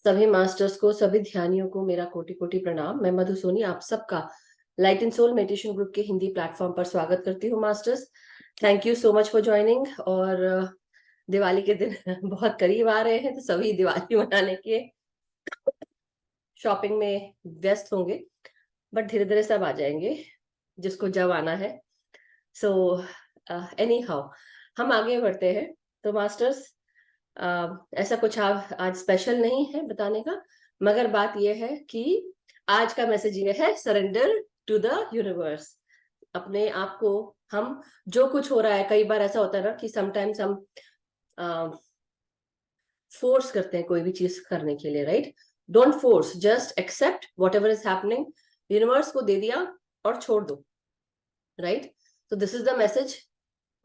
सभी मास्टर्स को, सभी ध्यानियों को मेरा कोटि कोटि प्रणाम। मैं मधु सोनी आप सबका light and soul meditation group के हिंदी प्लेटफॉर्म पर स्वागत करती हूँ। Masters, thank you so much for joining. और दिवाली के दिन बहुत करीब आ रहे हैं, तो सभी दिवाली मनाने के शॉपिंग में व्यस्त होंगे, बट धीरे धीरे सब आ जाएंगे जिसको जब आना है। सो एनी हाउ, हम आगे बढ़ते हैं। तो मास्टर्स, ऐसा कुछ आज स्पेशल नहीं है बताने का, मगर बात यह है कि आज का मैसेज ये है, सरेंडर टू द यूनिवर्स। अपने आप को, हम जो कुछ हो रहा है, कई बार ऐसा होता है ना कि समटाइम्स हम फोर्स करते हैं कोई भी चीज करने के लिए, right? Don't force, just accept whatever is happening. Universe को दे दिया और छोड़ दो, राइट? तो दिस इज द मैसेज।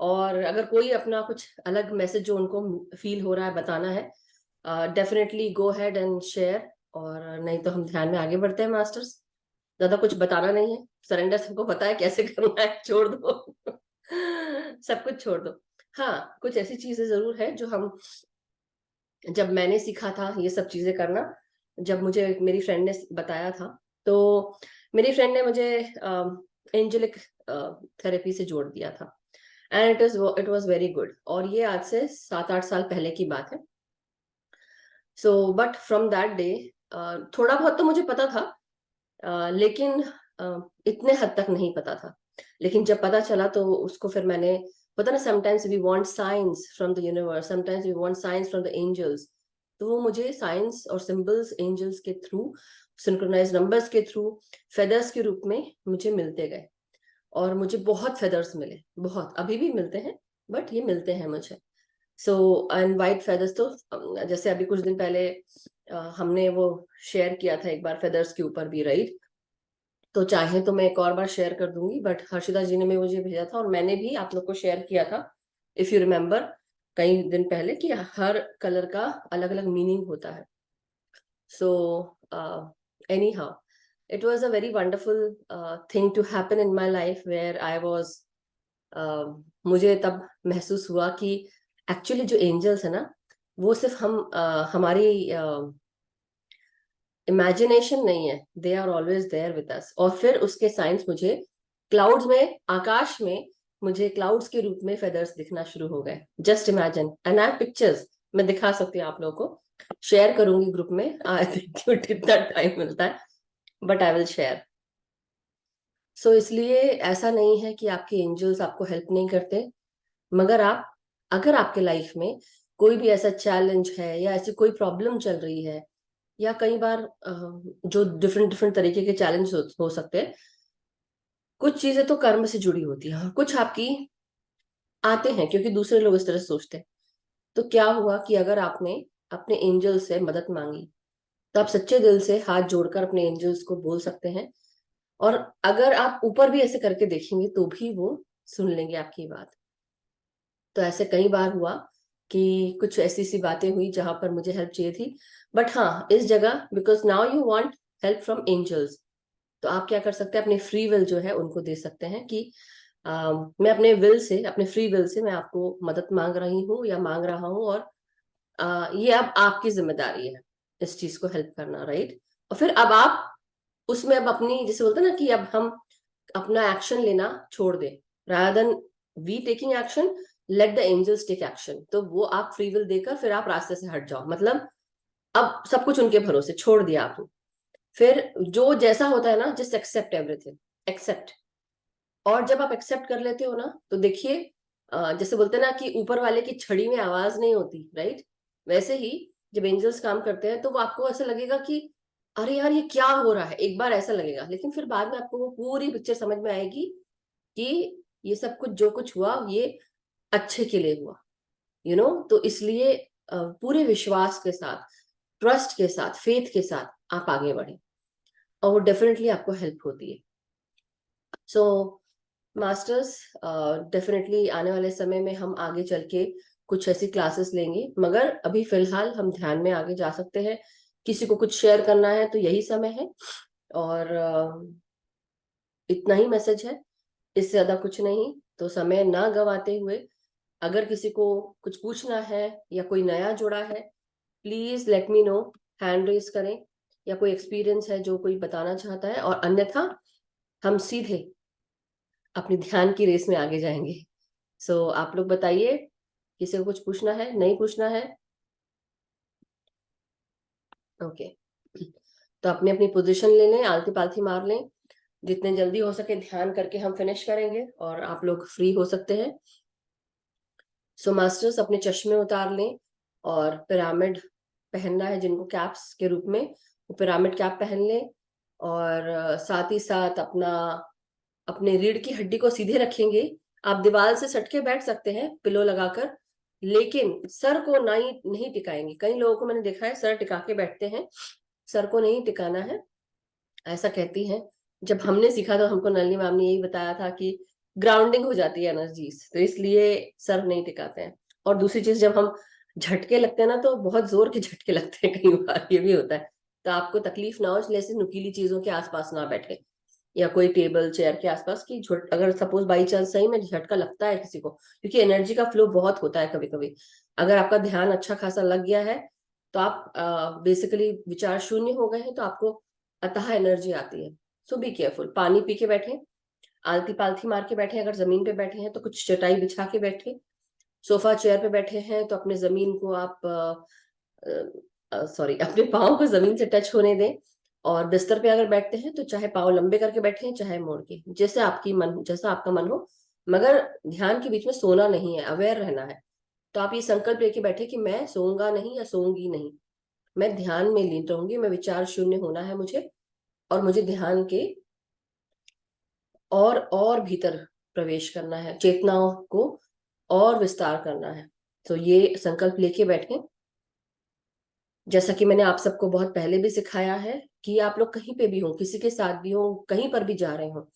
और अगर कोई अपना कुछ अलग मैसेज जो उनको फील हो रहा है बताना है, definitely go head and share. और नहीं तो हम ध्यान में आगे बढ़ते हैं। मास्टर्स, ज्यादा कुछ बताना नहीं है, सरेंडर सबको पता है कैसे करना है, छोड़ दो सब कुछ छोड़ दो। हाँ, कुछ ऐसी चीजें जरूर है जो हम, जब मैंने सीखा था ये सब चीजें करना, जब मुझे मेरी फ्रेंड ने बताया था, तो मेरी फ्रेंड ने मुझे एंजेलिक थेरेपी से जोड़ दिया था, and it was very good. और ये आज से 7-8 साल पहले की बात है। So but from that day थोड़ा बहुत तो मुझे पता था, लेकिन इतने हद तक नहीं पता था। लेकिन जब पता चला तो उसको फिर मैंने, पता ना, sometimes we want signs from the universe, sometimes we want signs from the angels. तो वो मुझे साइंस और सिंबल्स एंजल्स के थ्रू, सिंक्रोनाइज नंबर्स के थ्रू, फेदर्स के रूप में मुझे मिलते गए। और मुझे बहुत फेदर्स मिले, बहुत, अभी भी मिलते हैं, बट ये मिलते हैं मुझे। सो एंड वाइट फेदर्स तो जैसे अभी कुछ दिन पहले हमने वो शेयर किया था एक बार फेदर्स के ऊपर भी, राइट? तो चाहे तो मैं एक और बार शेयर कर दूंगी, बट हर्षिता जी ने मुझे भेजा था और मैंने भी आप लोग को शेयर किया था, इफ यू रिमेम्बर, कई दिन पहले, कि हर कलर का अलग अलग मीनिंग होता है। So any how, it was a very wonderful thing to happen in my life where I was, मुझे तब महसूस हुआ कि एक्चुअली जो एंजल्स है ना, वो सिर्फ हमारी इमेजिनेशन नहीं है, they are always there with us. और फिर उसके साइंस मुझे क्लाउड्स में, आकाश में, मुझे क्लाउड्स के रूप में फेदर्स दिखना शुरू हो गए। Just imagine, and I pictures मैं दिखा सकती हूँ आप लोगों को, शेयर करूंगी ग्रुप में, आई थिंक इतना टाइम मिलता है, बट आई विल शेयर। सो इसलिए ऐसा नहीं है कि आपके एंजल्स आपको हेल्प नहीं करते, मगर अगर आपके लाइफ में कोई भी ऐसा चैलेंज है या ऐसी कोई प्रॉब्लम चल रही है, या कई बार जो डिफरेंट डिफरेंट तरीके के चैलेंज हो सकते हैं, कुछ चीजें तो कर्म से जुड़ी होती हैं, कुछ आपकी आते हैं क्योंकि दूसरे लोग इस तरह से सोचते हैं। तो क्या हुआ कि अगर आपने अपने एंजल से मदद मांगी, तो आप सच्चे दिल से हाथ जोड़कर अपने एंजल्स को बोल सकते हैं। और अगर आप ऊपर भी ऐसे करके देखेंगे तो भी वो सुन लेंगे आपकी बात। तो ऐसे कई बार हुआ कि कुछ ऐसी सी बातें हुई जहां पर मुझे हेल्प चाहिए थी, बट हाँ, इस जगह, because now you want help from angels, तो आप क्या कर सकते हैं, अपने फ्री विल जो है उनको दे सकते हैं कि मैं अपने विल से, अपने फ्री विल से मैं आपको मदद मांग रही हूँ या मांग रहा हूँ, और ये अब आपकी जिम्मेदारी है इस चीज को हेल्प करना, राइट? और फिर अब आप उसमें अब अपनी, जैसे बोलते हैं ना कि अब हम अपना एक्शन लेना छोड़ दें, rather than we taking action, let the angels take action. तो वो आप फ्री विल देकर फिर आप रास्ते से हट जाओ, मतलब अब सब कुछ उनके भरोसे छोड़ दिया आपने। फिर जो जैसा होता है ना, जस्ट एक्सेप्ट एवरीथिंग, एक्सेप्ट। और जब आप एक्सेप्ट कर लेते हो ना, तो देखिए, जैसे बोलते हैं ना कि ऊपर वाले की छड़ी में आवाज नहीं होती, राइट? वैसे ही जब एंजल्स काम करते हैं तो वो आपको ऐसा लगेगा कि अरे यार ये क्या हो रहा है, एक बार ऐसा लगेगा, लेकिन फिर बाद में आपको वो पूरी पिक्चर समझ में आएगी कि ये सब कुछ जो कुछ हुआ ये अच्छे के लिए हुआ, तो इसलिए पूरे विश्वास के साथ, ट्रस्ट के साथ, फेथ के साथ आप आगे बढ़े, और वो डेफिनेटली आपको हेल्प होती है। सो मास्टर्स, डेफिनेटली आने वाले समय में हम आगे चल के कुछ ऐसी क्लासेस लेंगे, मगर अभी फिलहाल हम ध्यान में आगे जा सकते हैं। किसी को कुछ शेयर करना है तो यही समय है, और इतना ही मैसेज है, इससे ज्यादा कुछ नहीं। तो समय ना गवाते हुए, अगर किसी को कुछ पूछना है या कोई नया जुड़ा है, please let me know, hand raise करें, या कोई एक्सपीरियंस है जो कोई बताना चाहता है, और अन्यथा हम सीधे अपनी ध्यान की रेस में आगे जाएंगे। सो आप लोग बताइए, किसी को कुछ पूछना है, नहीं पूछना है? ओके, तो अपनी अपनी पोजीशन ले लें, आलती पालती मार लें, जितने जल्दी हो सके ध्यान करके हम फिनिश करेंगे और आप लोग फ्री हो सकते हैं। सो मास्टर्स, अपने चश्मे उतार लें और पिरामिड पहनना है जिनको कैप्स के रूप में, वो पिरामिड कैप पहन लें, और साथ ही साथ अपने रीढ़ की हड्डी को सीधे रखेंगे। आप दीवार से सटके बैठ सकते हैं पिलो लगाकर, लेकिन सर को नहीं टिकाएंगे। कई लोगों को मैंने देखा है सर टिका के बैठते हैं, सर को नहीं टिकाना है, ऐसा कहती हैं। जब हमने सीखा तो हमको नलिनी मैम ने यही बताया था कि ग्राउंडिंग हो जाती है एनर्जीज, तो इसलिए सर नहीं टिकाते हैं। और दूसरी चीज, जब हम झटके लगते हैं ना, तो बहुत जोर के झटके लगते हैं, कई बार ये भी होता है। तो आपको तकलीफ ना हो इसलिए ऐसे नुकीली चीजों के आसपास ना बैठे, या कोई टेबल चेयर के आसपास की अगर सपोज बाई चांस सही में झटका लगता है किसी को, क्योंकि एनर्जी का फ्लो बहुत होता है कभी कभी, अगर आपका ध्यान अच्छा खासा लग गया है तो आप बेसिकली विचार शून्य हो गए हैं, तो आपको अतः एनर्जी आती है। सो बी केयरफुल। पानी पी के बैठे, आलती पालथी मार के बैठे, अगर जमीन पे बैठे हैं तो कुछ चटाई बिछा के बैठे, सोफा चेयर पे बैठे हैं तो अपने जमीन को आप सॉरी अपने पाँव को जमीन से टच होने दें। और बिस्तर पे अगर बैठते हैं तो चाहे पाँव लंबे करके बैठे, चाहे मोड़ के, जैसा आपका मन हो, मगर ध्यान के बीच में सोना नहीं है, अवेयर रहना है। तो आप ये संकल्प लेके बैठे कि मैं सोऊंगा नहीं या सोऊंगी नहीं, मैं ध्यान में लीन रहूंगी, मैं विचार शून्य होना है मुझे, और मुझे ध्यान के और भीतर प्रवेश करना है, चेतनाओं को और विस्तार करना है। तो ये संकल्प लेके बैठे। जैसा कि मैंने आप सबको बहुत पहले भी सिखाया है कि आप लोग कहीं पे भी हो, किसी के साथ भी हो, कहीं पर भी जा रहे हो,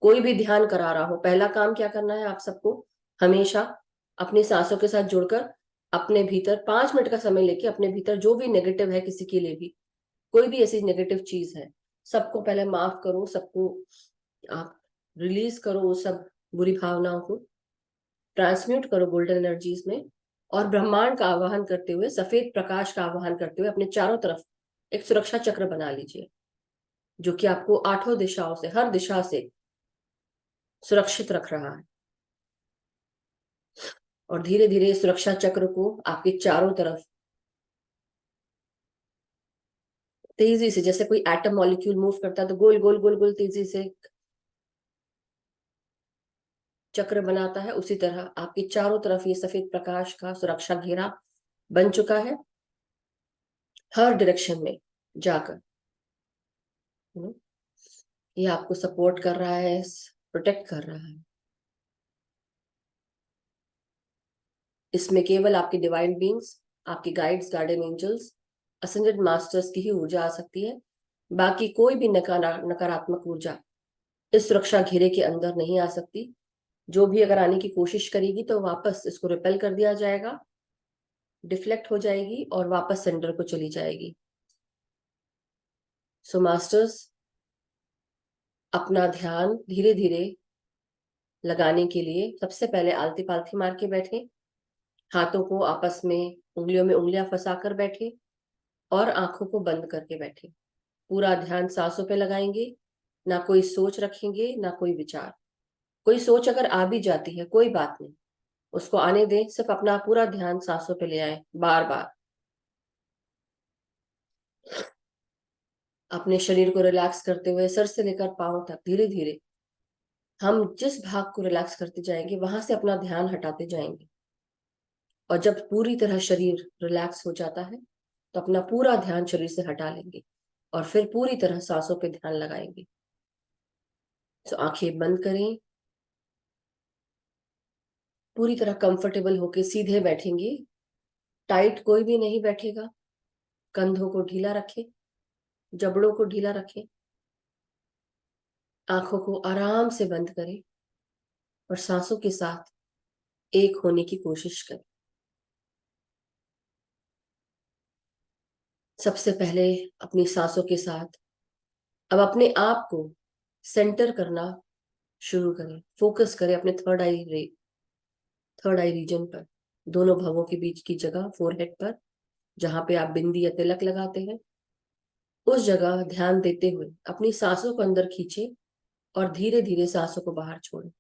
कोई भी ध्यान करा रहा हो, पहला काम क्या करना है आप सबको, हमेशा अपनी सांसों के साथ जुड़कर अपने भीतर 5 मिनट का समय लेके अपने भीतर जो भी नेगेटिव है, किसी के लिए भी कोई भी ऐसी नेगेटिव चीज है, सबको पहले माफ करो, सबको आप रिलीज करो, वो सब बुरी भावनाओं को ट्रांसम्यूट करो गोल्डन एनर्जीज में, और ब्रह्मांड का आवाहन करते हुए, सफेद प्रकाश का आवाहन करते हुए अपने चारों तरफ एक सुरक्षा चक्र बना लीजिए, जो कि आपको 8 दिशाओं से, हर दिशा से सुरक्षित रख रहा है। और धीरे धीरे सुरक्षा चक्र को आपके चारों तरफ तेजी से, जैसे कोई एटम मॉलिक्यूल मूव करता है तो गोल गोल गोल गोल तेजी से चक्र बनाता है, उसी तरह आपके चारों तरफ ये सफेद प्रकाश का सुरक्षा घेरा बन चुका है, हर डायरेक्शन में जाकर ये आपको सपोर्ट कर रहा है, प्रोटेक्ट कर रहा है। इसमें केवल आपके डिवाइन बींग्स, आपके guides, guardian angels, ascended masters की ही ऊर्जा आ सकती है। बाकी कोई भी नकारात्मक ऊर्जा इस सुरक्षा घेरे के अंदर नहीं आ सकती। जो भी अगर आने की कोशिश करेगी तो वापस इसको रिपेल कर दिया जाएगा, डिफ्लेक्ट हो जाएगी और वापस सेंटर को चली जाएगी। सो मास्टर्स, अपना ध्यान धीरे धीरे लगाने के लिए सबसे पहले आलती पालथी मार के बैठे, हाथों को आपस में उंगलियों में उंगलियां फंसाकर बैठे और आंखों को बंद करके बैठे। पूरा ध्यान सांसों पे लगाएंगे, ना कोई सोच रखेंगे, ना कोई विचार। कोई सोच अगर आ भी जाती है कोई बात नहीं, उसको आने दें, सिर्फ अपना पूरा ध्यान सांसों पे ले आए, बार बार अपने शरीर को रिलैक्स करते हुए सर से लेकर पांव तक धीरे धीरे हम जिस भाग को रिलैक्स करते जाएंगे वहां से अपना ध्यान हटाते जाएंगे। और जब पूरी तरह शरीर रिलैक्स हो जाता है तो अपना पूरा ध्यान शरीर से हटा लेंगे और फिर पूरी तरह सांसों पे ध्यान लगाएंगे। तो आंखें बंद करें, पूरी तरह कंफर्टेबल होके सीधे बैठेंगे, टाइट कोई भी नहीं बैठेगा। कंधों को ढीला रखें, जबड़ों को ढीला रखें, आंखों को आराम से बंद करें और सांसों के साथ एक होने की कोशिश करें। सबसे पहले अपनी सांसों के साथ अब अपने आप को सेंटर करना शुरू करें, फोकस करें अपने थर्ड आई रीजन पर, दोनों भवों के बीच की जगह, फोरहेड पर, जहां पे आप बिंदी या तिलक लगाते हैं। उस जगह ध्यान देते हुए अपनी सांसों को अंदर खींचे और धीरे धीरे सांसों को बाहर छोड़े।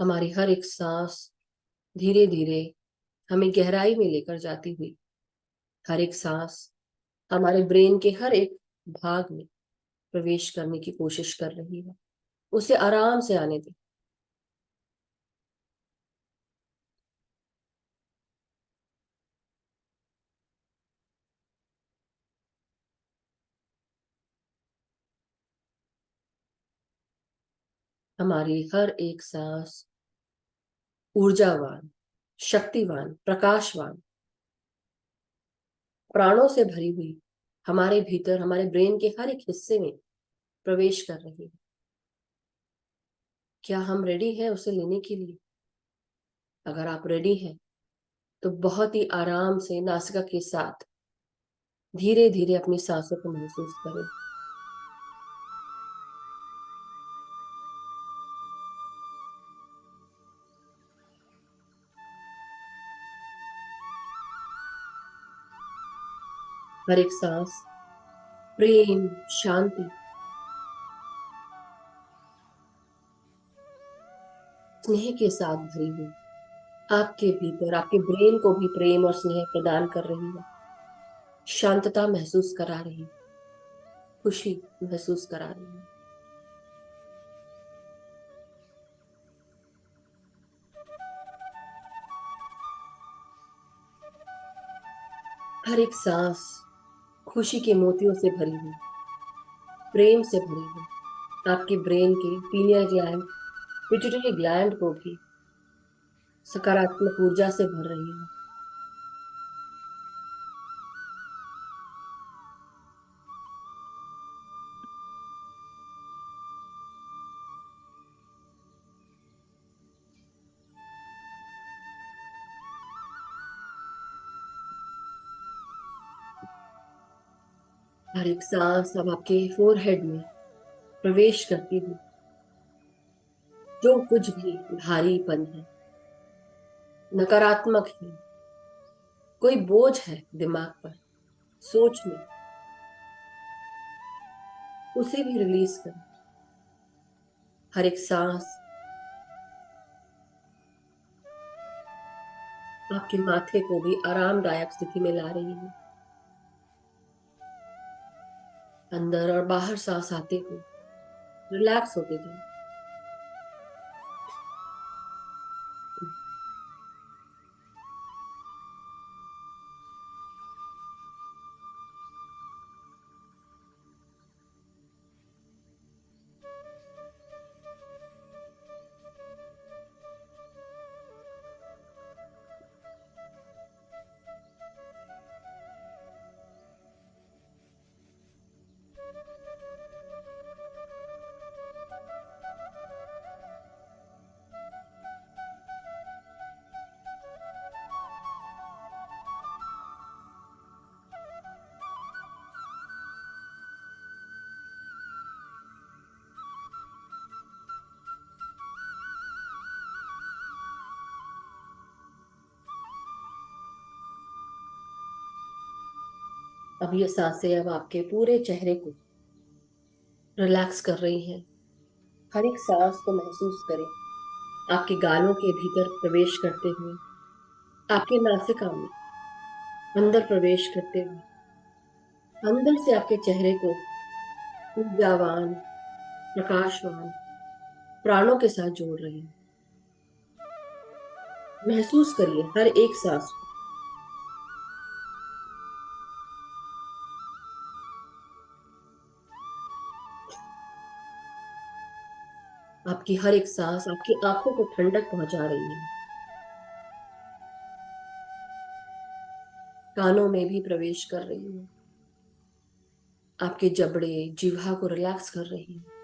हमारी हर एक सांस धीरे धीरे हमें गहराई में लेकर जाती हुई, हर एक सांस हमारे ब्रेन के हर एक भाग में प्रवेश करने की कोशिश कर रही है। उसे आराम से आने दें। हमारी हर एक सांस ऊर्जावान, शक्तिवान, प्रकाशवान, प्राणों से भरी हुई हमारे भीतर, हमारे ब्रेन के हर एक हिस्से में प्रवेश कर रही है। क्या हम रेडी हैं उसे लेने के लिए? अगर आप रेडी हैं तो बहुत ही आराम से नासिका के साथ धीरे धीरे अपनी सांसों को महसूस करें। हर एक सांस प्रेम, शांति, स्नेह के साथ भरी हुई आपके भीतर आपके ब्रेन को भी प्रेम और स्नेह प्रदान कर रही है, शांतता महसूस करा रही है, खुशी महसूस करा रही है। हर एक सांस खुशी के मोतियों से भरी हुई, प्रेम से भरी हुई आपके ब्रेन के पीनियल ग्लैंड, पिट्यूटरी ग्लैंड को भी सकारात्मक ऊर्जा से भर रही है। हर एक सांस अब आपके फोरहेड में प्रवेश करती हुई जो कुछ भी भारीपन है, नकारात्मक है, कोई बोझ है दिमाग पर, सोच में, उसे भी रिलीज करें। हर एक सांस आपके माथे को भी आरामदायक स्थिति में ला रही है। अंदर और बाहर सांस आते हुए रिलैक्स होते जाए। अब ये सांसें अब आपके पूरे चेहरे को रिलैक्स कर रही हैं। हर एक सांस को महसूस करें आपके गालों के भीतर प्रवेश करते हुए, आपके नासिका में अंदर प्रवेश करते हुए, अंदर से आपके चेहरे को ऊर्जावान, प्रकाशवान, प्राणों के साथ जोड़ रही है। महसूस करिए हर एक सांस को। आपकी हर एक सांस आपकी आंखों को ठंडक पहुंचा रही है, कानों में भी प्रवेश कर रही है, आपके जबड़े, जिह्वा को रिलैक्स कर रही है।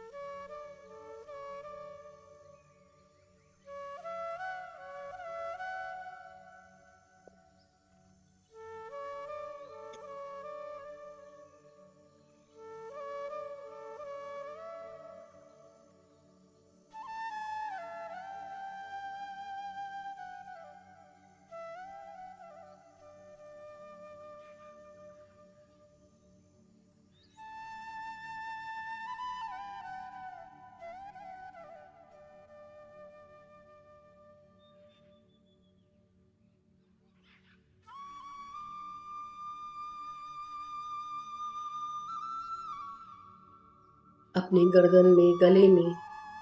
अपनी गर्दन में, गले में,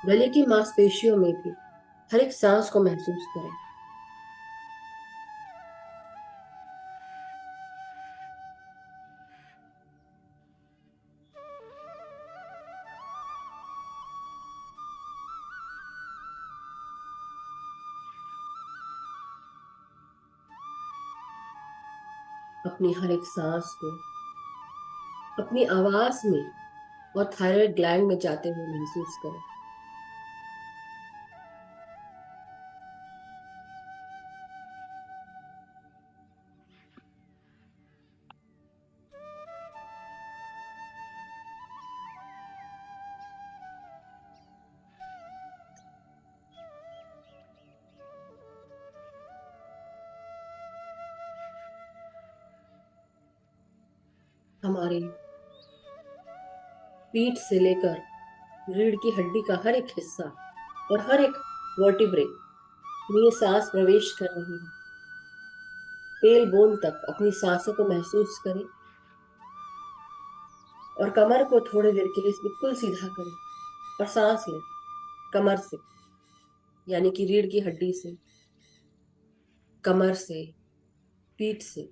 गले की मांसपेशियों में भी हर एक सांस को महसूस करें। अपनी हर एक सांस को अपनी आवाज में और थायराइड ग्लैंड में जाते हुए महसूस करें। हमारी पीठ से लेकर रीढ़ की हड्डी का हर एक हिस्सा और हर एक वर्टिब्रे में ये सांस प्रवेश कर रही है। टेल बोन तक अपनी सांसों को महसूस करें और कमर को थोड़ी देर के लिए बिल्कुल सीधा करें और सांस लें कमर से, यानी कि रीढ़ की हड्डी से, कमर से, पीठ से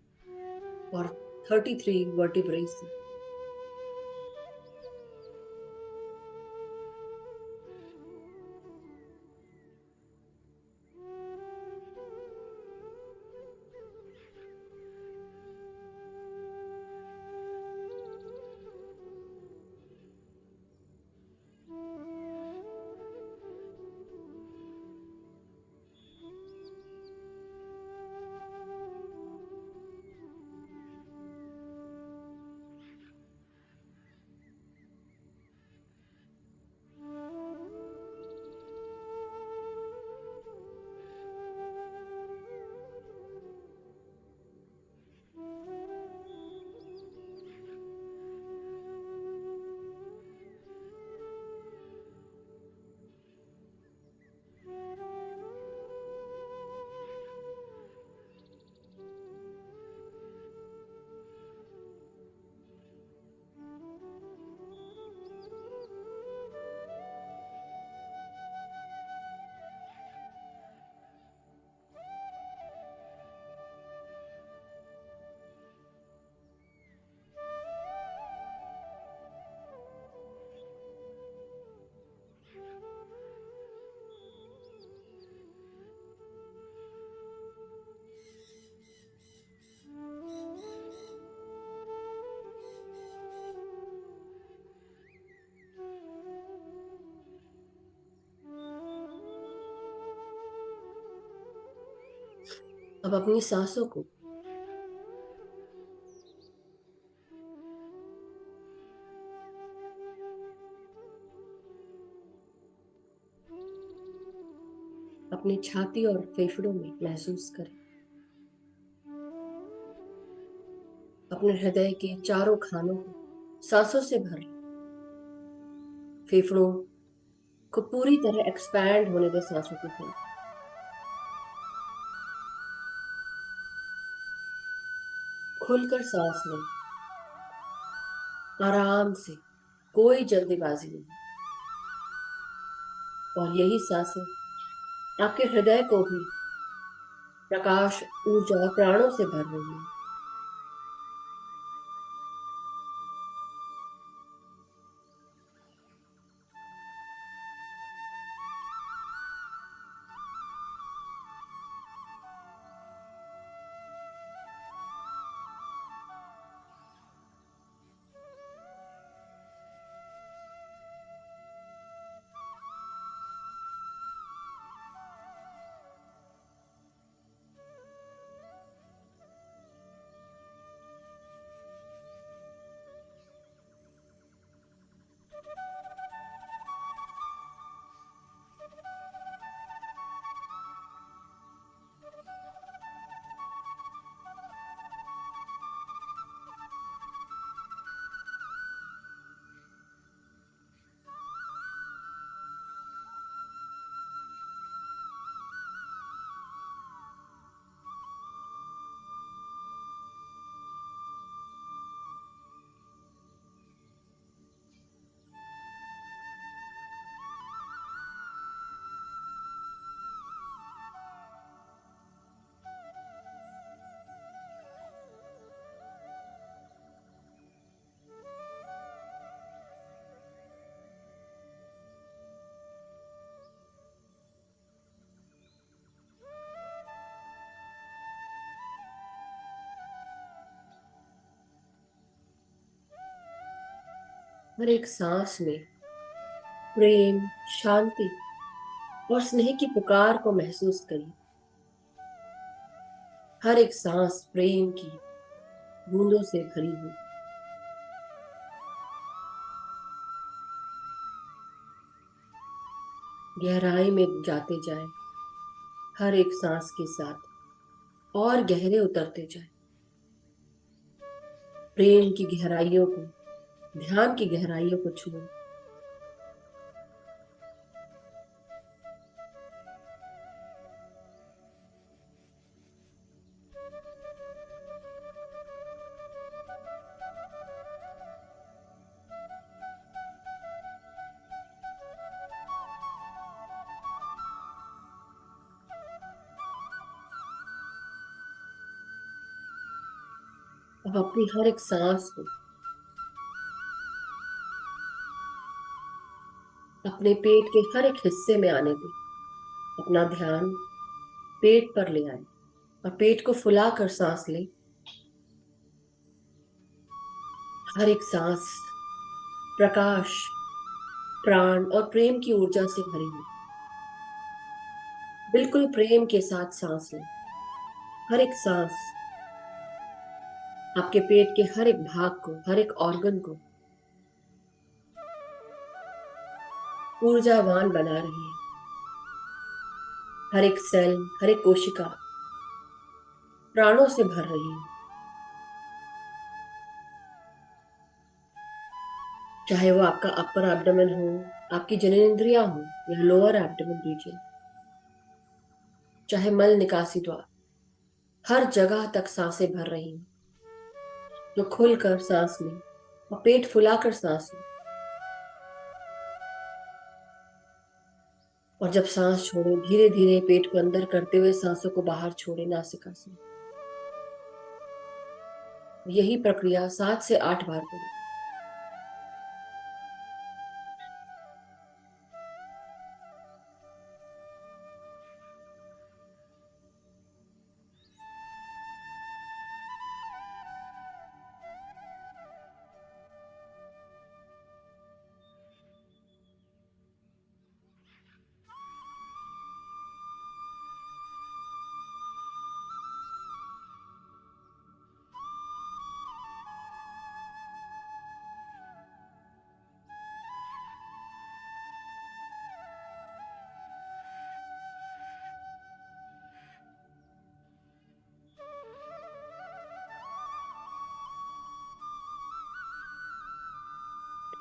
और 33 वर्टिब्रे से। अब अपनी सांसों को अपनी छाती और फेफड़ों में महसूस करें। अपने हृदय के चारों खानों को सांसों से भर लें। फेफड़ों को पूरी तरह एक्सपैंड होने दें सांसों के साथ। खुलकर सांस लें, आराम से, कोई जल्दीबाजी नहीं। और यही सांसें आपके हृदय को भी प्रकाश, ऊर्जा और प्राणों से भर रही है। हर एक सांस में प्रेम, शांति और स्नेह की पुकार को महसूस करिए। हर एक सांस प्रेम की बूंदों से भरी हुई। गहराई में जाते जाए, हर एक सांस के साथ और गहरे उतरते जाए। प्रेम की गहराइयों को, ध्यान की गहराइयों को छुओ। अब अपनी हर एक सांस को अपने पेट के हर एक हिस्से में आने दें। अपना ध्यान पेट पर ले आए और पेट को फुलाकर सांस लें। हर एक सांस प्रकाश, प्राण और प्रेम की ऊर्जा से भरी हो। बिल्कुल प्रेम के साथ सांस लें। हर एक सांस आपके पेट के हर एक भाग को, हर एक ऑर्गन को ऊर्जावान बना रही है। हर एक सेल, हर एक कोशिका प्राणों से भर रही है। चाहे वो आपका अपर एब्डोमेन हो, आपकी जननेंद्रियां हो या लोअर एब्डोमेन रीजन, चाहे मल निकासी द्वार, हर जगह तक सांसें भर रही हैं। तो खुलकर सांस लें और पेट फुलाकर सांस लें। और जब सांस छोड़ें, धीरे धीरे पेट को अंदर करते हुए सांसों को बाहर छोड़ें नासिका से। यही प्रक्रिया 7 से 8 बार करें।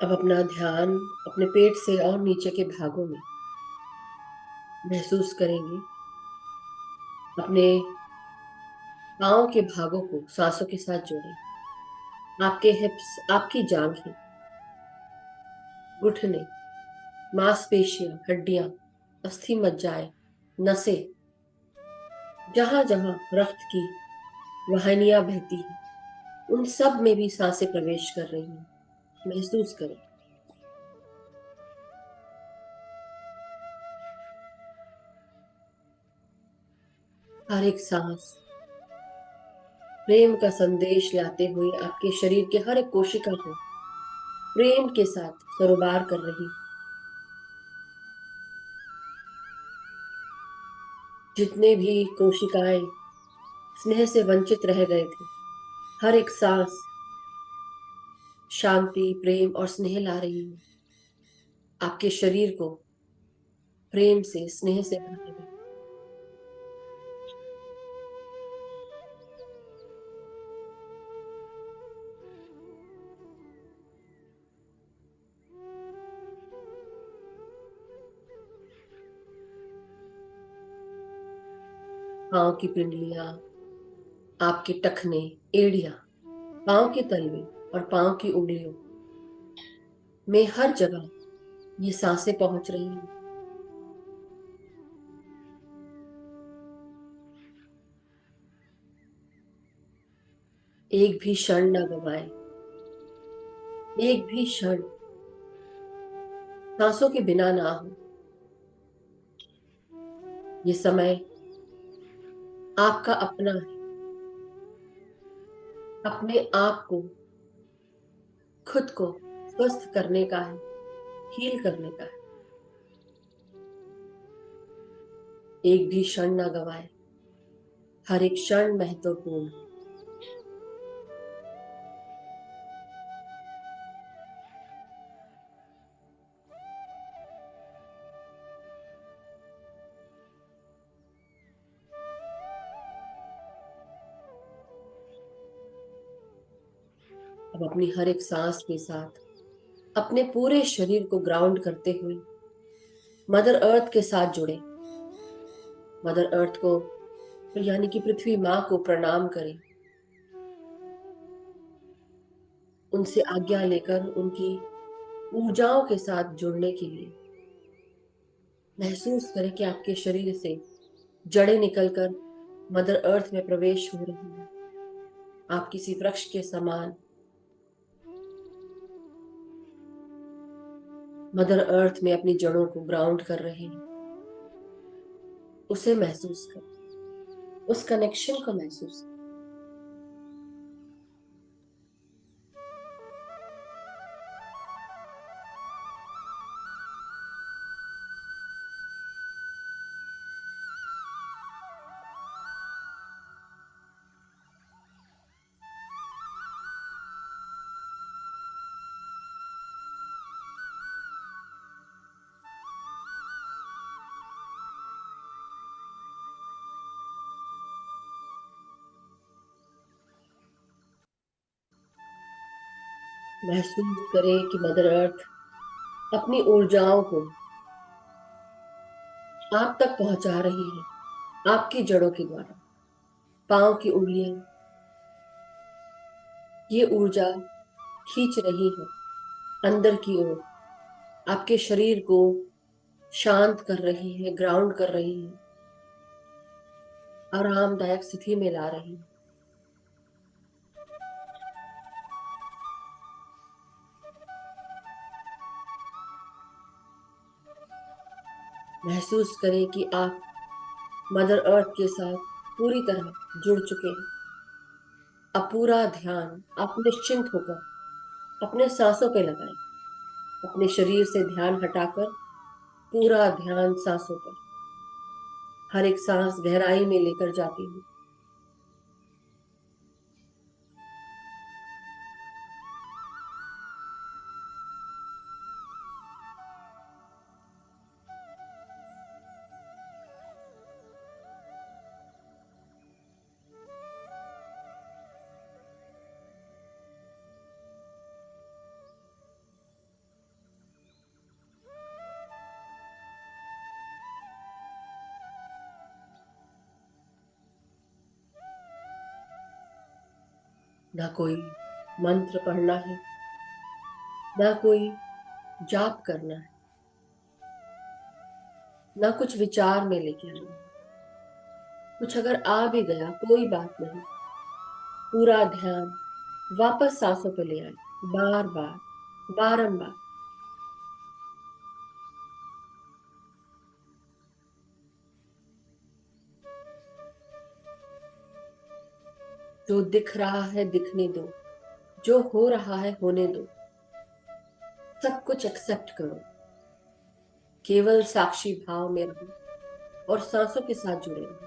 अब अपना ध्यान अपने पेट से और नीचे के भागों में महसूस करेंगे। अपने पांव के भागों को सांसों के साथ जोड़ें। आपके हिप्स, आपकी जांघें, घुटने, मांसपेशियां, हड्डियां, अस्थि मज्जाएं, नसें, जहां जहां रक्त की वाहिनियां बहती हैं, उन सब में भी सांसें प्रवेश कर रही हैं। महसूस करें। हर एक सांस प्रेम का संदेश लाते हुए आपके शरीर के हर एक कोशिका को प्रेम के साथ सरोबार कर रही। जितने भी कोशिकाएं स्नेह से वंचित रह गए थे, हर एक सांस शांति, प्रेम और स्नेह ला रही है। आपके शरीर को प्रेम से, स्नेह से भर रही है। पांव की पिंडलियां, आपके टखने, एड़ियां, पांव के तलवे और पांव की उंगलियों में हर जगह ये सांसें पहुंच रही हैं। एक भी क्षण ना गवाएं। एक भी क्षण सांसों के बिना ना हो। ये समय आपका अपना है। अपने आप को, खुद को स्वस्थ करने का है, हील करने का है। एक भी क्षण ना गवाए, हर एक क्षण महत्वपूर्ण। अब अपनी हर एक सांस के साथ अपने पूरे शरीर को ग्राउंड करते हुए मदर अर्थ के साथ जुड़े। मदर अर्थ को, यानी कि पृथ्वी माँ को प्रणाम करें। उनसे आज्ञा लेकर उनकी ऊर्जाओं के साथ जुड़ने के लिए महसूस करें कि आपके शरीर से जड़ें निकलकर मदर अर्थ में प्रवेश हो रही हैं। आप किसी वृक्ष के समान मदर अर्थ में अपनी जड़ों को ग्राउंड कर रहे हैं। उसे महसूस करें, उस कनेक्शन को महसूस करें। महसूस करें कि मदर अर्थ अपनी ऊर्जाओं को आप तक पहुंचा रही है, आपकी जड़ों के द्वारा। पांव की उंगलियां ये ऊर्जा खींच रही है अंदर की ओर, आपके शरीर को शांत कर रही है, ग्राउंड कर रही है, आरामदायक स्थिति में ला रही है। महसूस करें कि आप मदर अर्थ के साथ पूरी तरह जुड़ चुके हैं। अब पूरा ध्यान आप निश्चिंत होकर अपने सांसों पे लगाएं। अपने शरीर से ध्यान हटाकर पूरा ध्यान सांसों पर। हर एक सांस गहराई में लेकर जाती हूँ। ना कोई मंत्र पढ़ना है, ना कोई जाप करना है, ना कुछ विचार में लेके आना है। कुछ अगर आ भी गया कोई बात नहीं, पूरा ध्यान वापस सांसों पे ले आए, बार बार, बारंबार। जो दिख रहा है दिखने दो, जो हो रहा है होने दो। सब कुछ एक्सेप्ट करो, केवल साक्षी भाव में रहो और सांसों के साथ जुड़े रहो।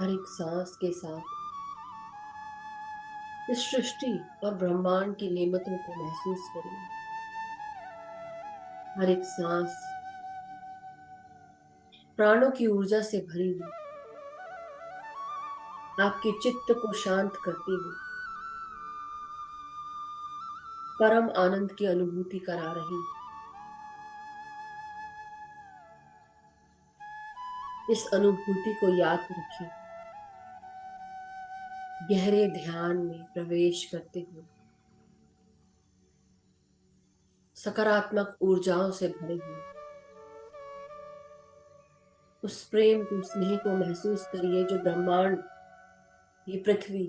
हर एक सांस के साथ इस सृष्टि और ब्रह्मांड की नेमतों को महसूस करिए। हर एक सांस प्राणों की ऊर्जा से भरी हुई, आपके चित्त को शांत करती हुई परम आनंद की अनुभूति करा रही। इस अनुभूति को याद रखें, गहरे ध्यान में प्रवेश करते हुए सकारात्मक ऊर्जाओं से भरे हुए उस प्रेम को, स्नेह को महसूस करिए जो ब्रह्मांड, ये पृथ्वी,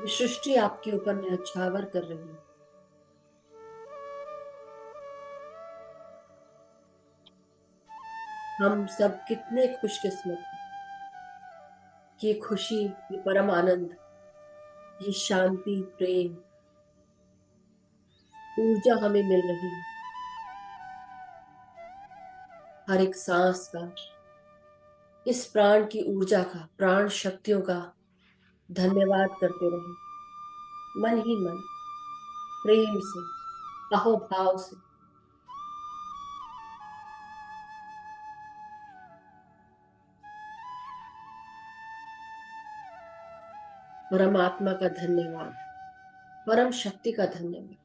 ये सृष्टि आपके ऊपर में न्यौछावर कर रही है। हम सब कितने खुशकिस्मत हैं कि ये खुशी, ये परम आनंद, ये शांति, प्रेम, ऊर्जा हमें मिल रही है। हर एक सांस का, इस प्राण की ऊर्जा का, प्राण शक्तियों का धन्यवाद करते रहे, मन ही मन, प्रेम से, अहोभाव से। परमात्मा का धन्यवाद, परम शक्ति का धन्यवाद।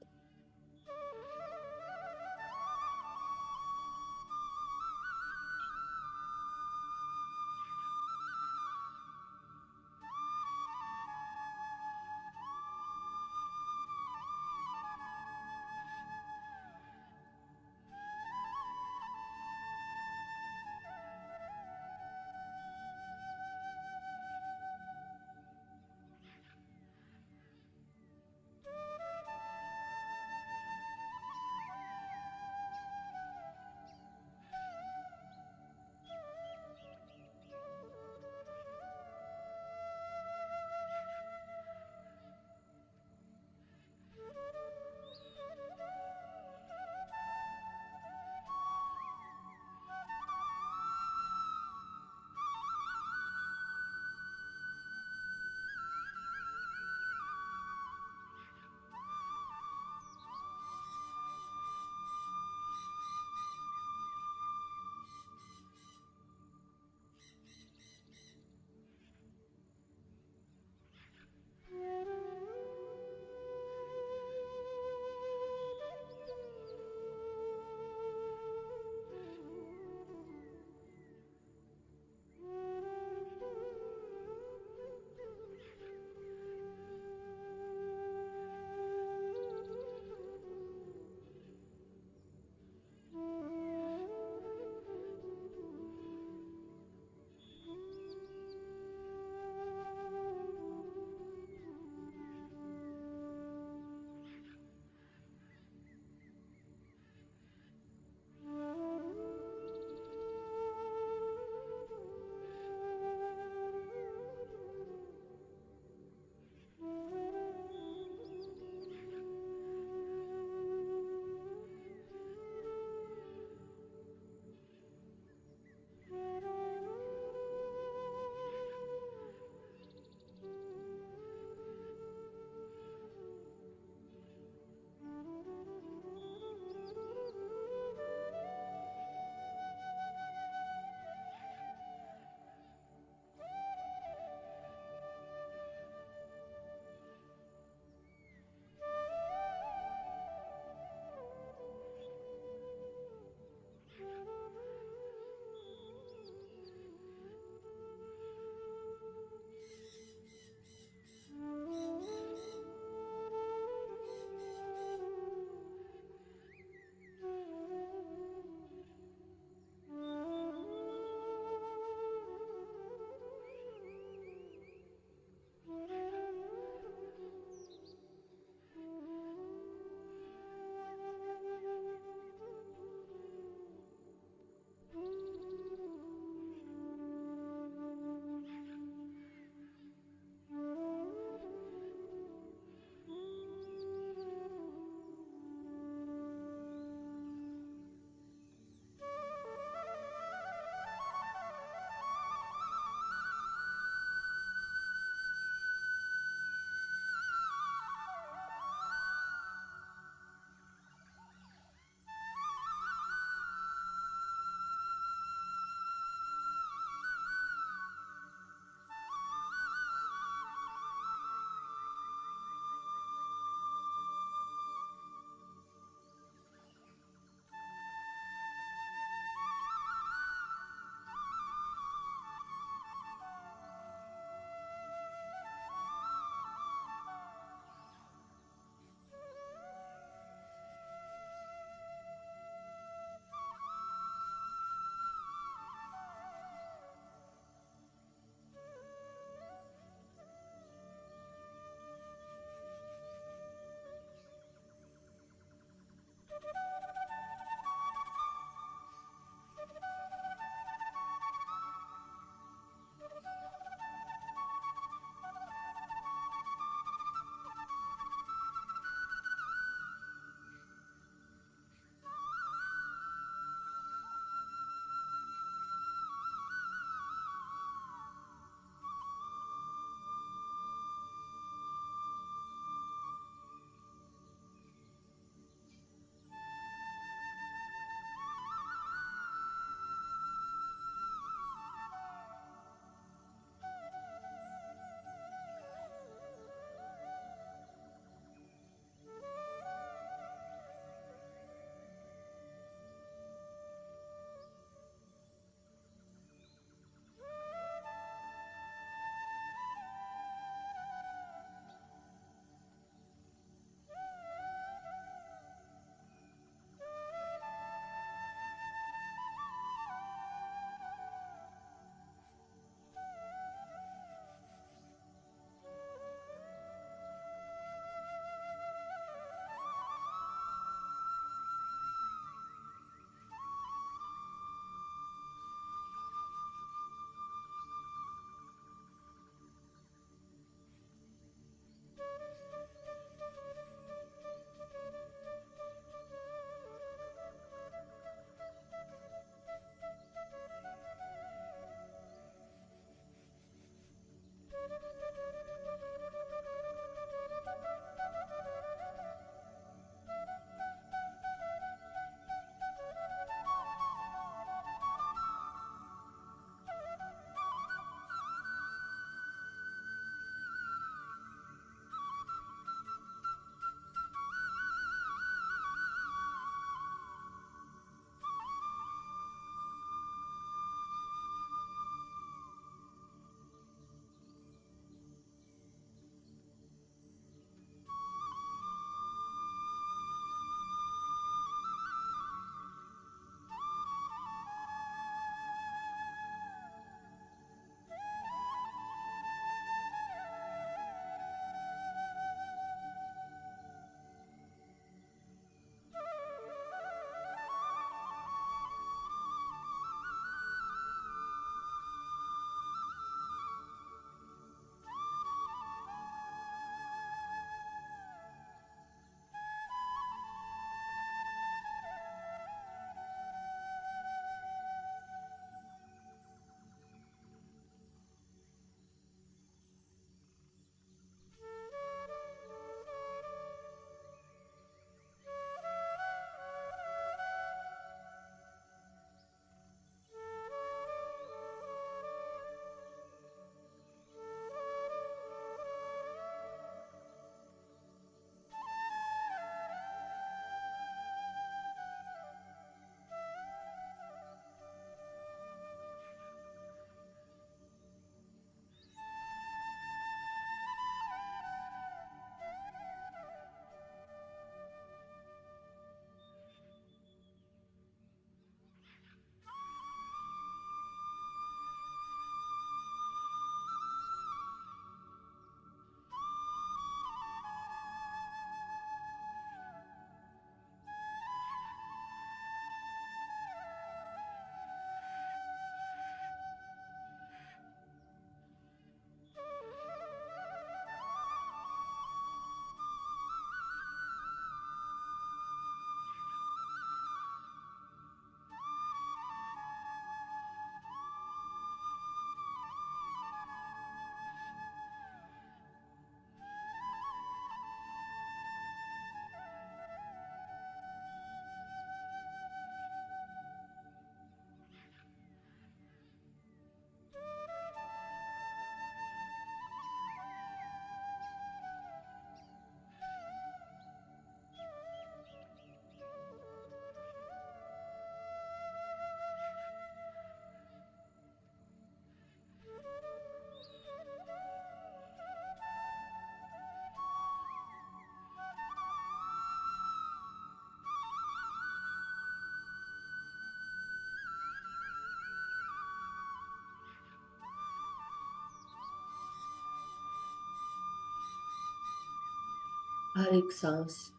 हर एक सांस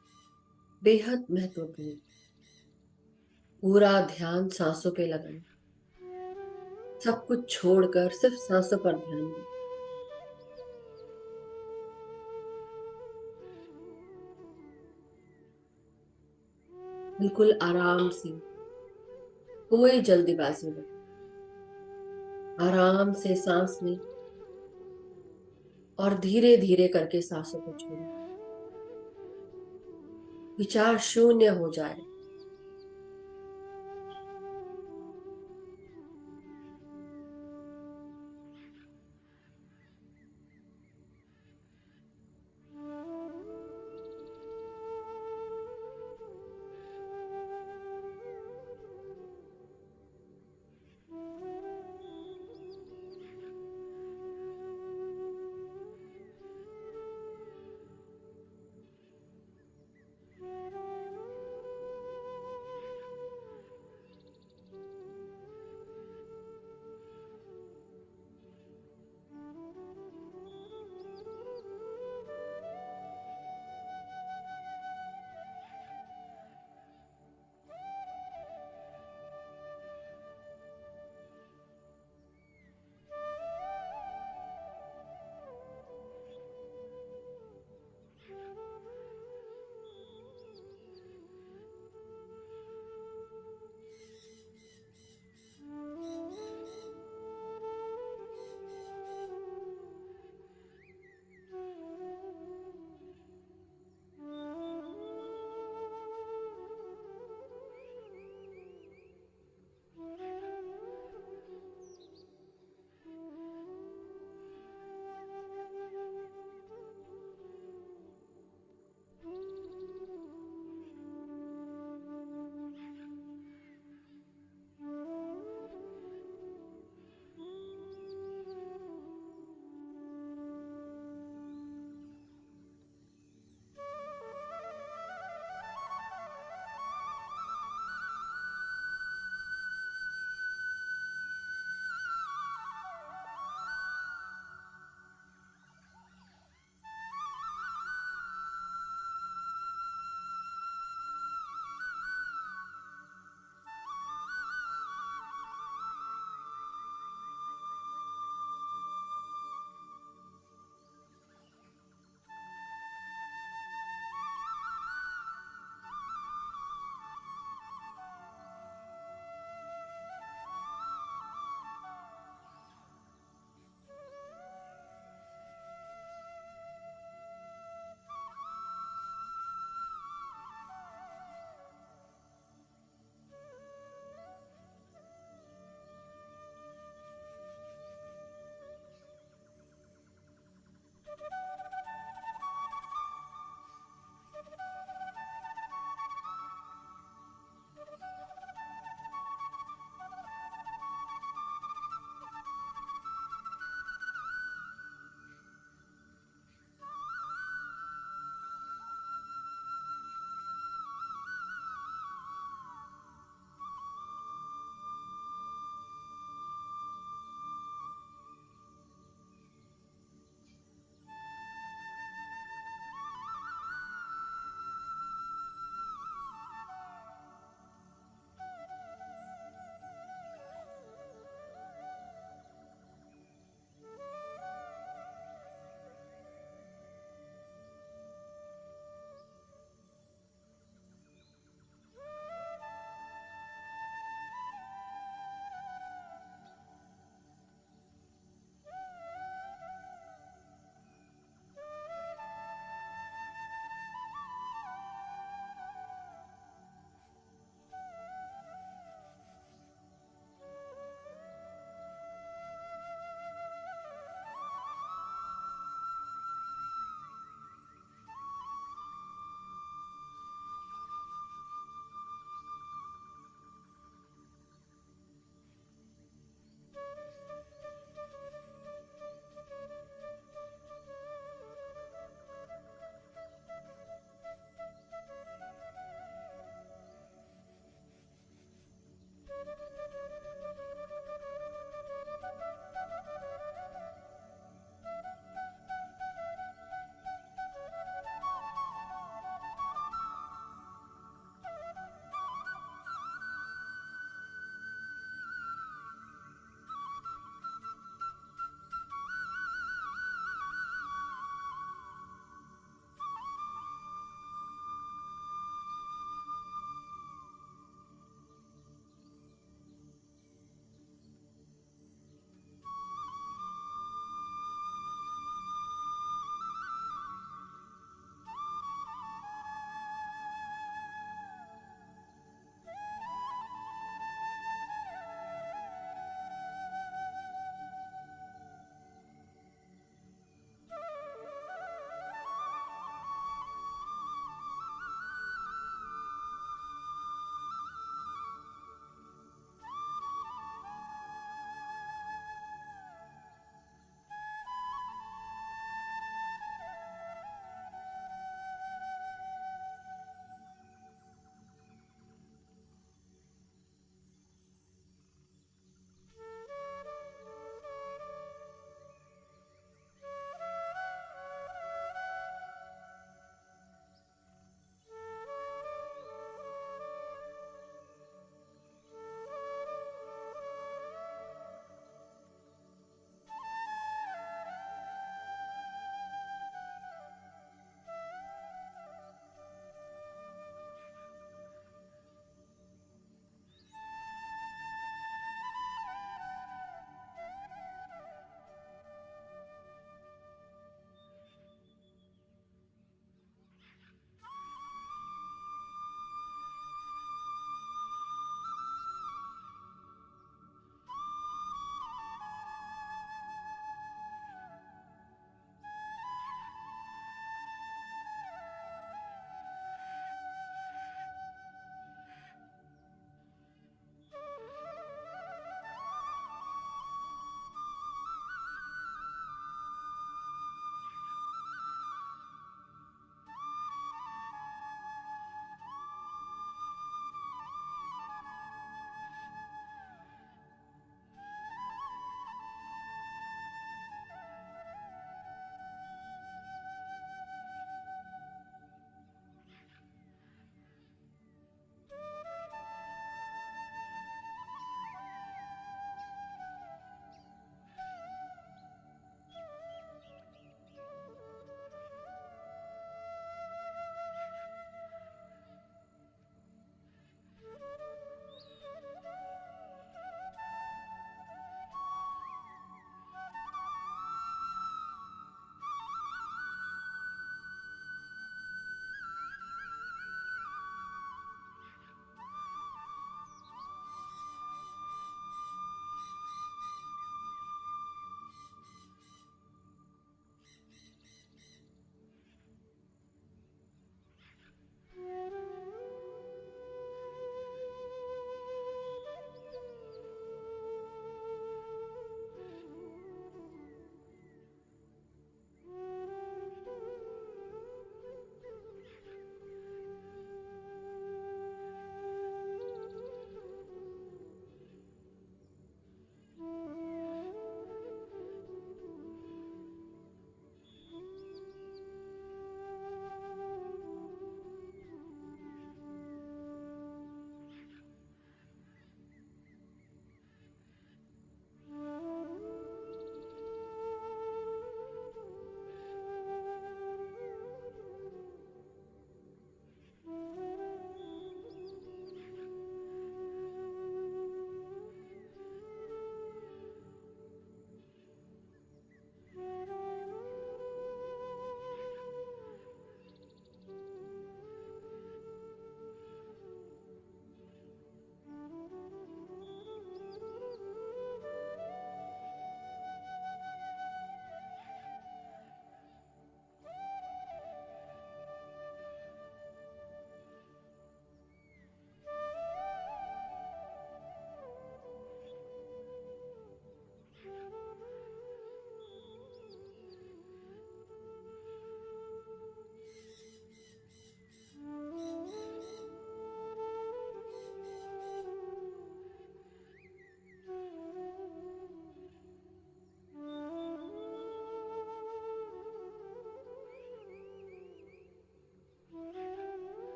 बेहद महत्वपूर्ण। पूरा ध्यान सांसों पे लगाएं। सब कुछ छोड़कर सिर्फ सांसों पर ध्यान दें। बिल्कुल आराम से, कोई जल्दीबाजी नहीं। आराम से सांस लें और धीरे धीरे करके सांसों को छोड़ें। विचार शून्य हो जाए।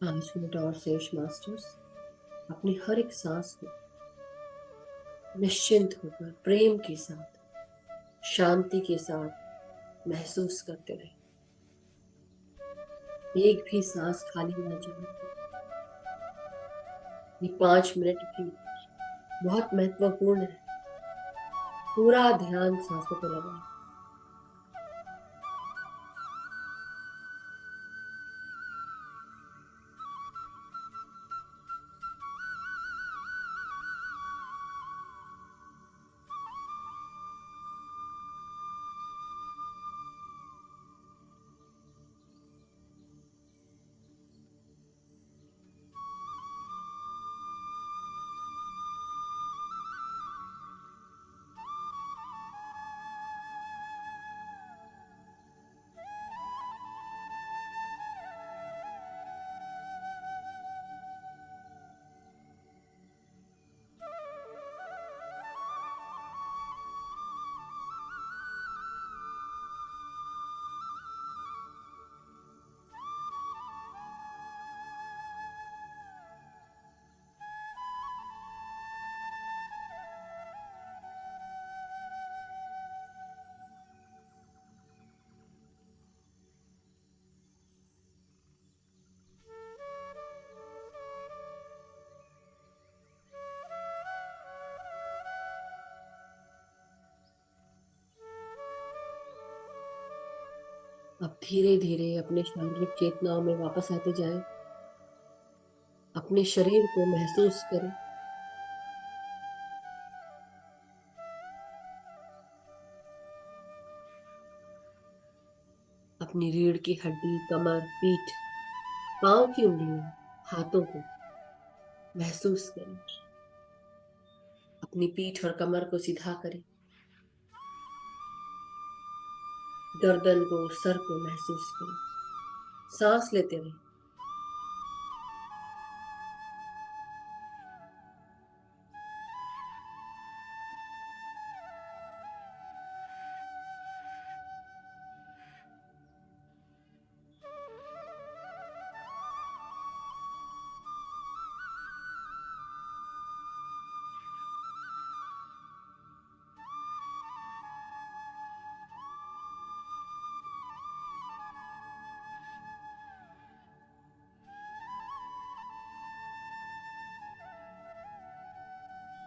5 मिनट और शेष मास्टर्स। अपनी हर एक सांस को निश्चिंत होकर प्रेम के साथ, शांति के साथ महसूस करते रहे। एक भी सांस खाली ना जाए। ये 5 मिनट भी बहुत महत्वपूर्ण है। पूरा ध्यान सांसों पे लगाएं। अब धीरे धीरे अपने शारीरिक चेतनाओं में वापस आते जाएं। अपने शरीर को महसूस करें। अपनी रीढ़ की हड्डी, कमर, पीठ, पांव की उंगलियों, हाथों को महसूस करें। अपनी पीठ और कमर को सीधा करें। गर्दन को, सर को महसूस करें। सांस लेते रहें।